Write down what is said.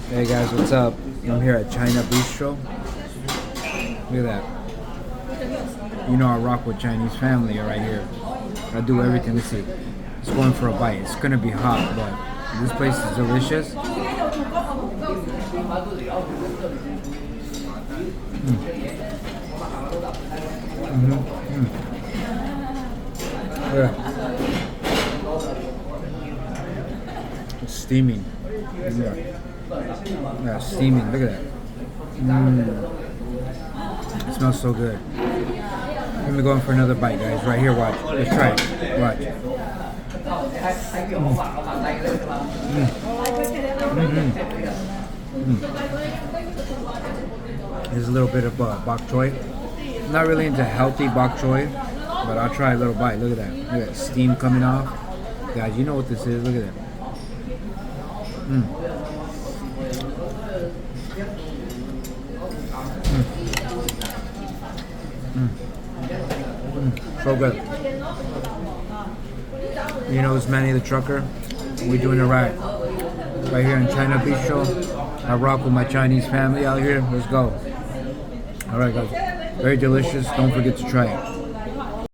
Hey guys, what's up? I'm here at China Bistro. Look at that. You know I rock with Chinese family right here. I do everything. Let's see. It's going for a bite. It's gonna be hot, but this place is delicious. Yeah. It's steaming. Yeah. Yeah, steaming. Look at that. It smells so good. Let me go in for another bite, guys. Right here, watch. Let's try it. Watch. There's a little bit of bok choy. I'm not really into healthy bok choy, but I'll try a little bite. Look at that. Look at that steam coming off. Guys, you know what this is. Look at that. So good. You know, it's Manny the Trucker. We're doing it right. Right here in China Bistro. I rock with my Chinese family out here. Let's go. Alright guys. Very delicious. Don't forget to try it.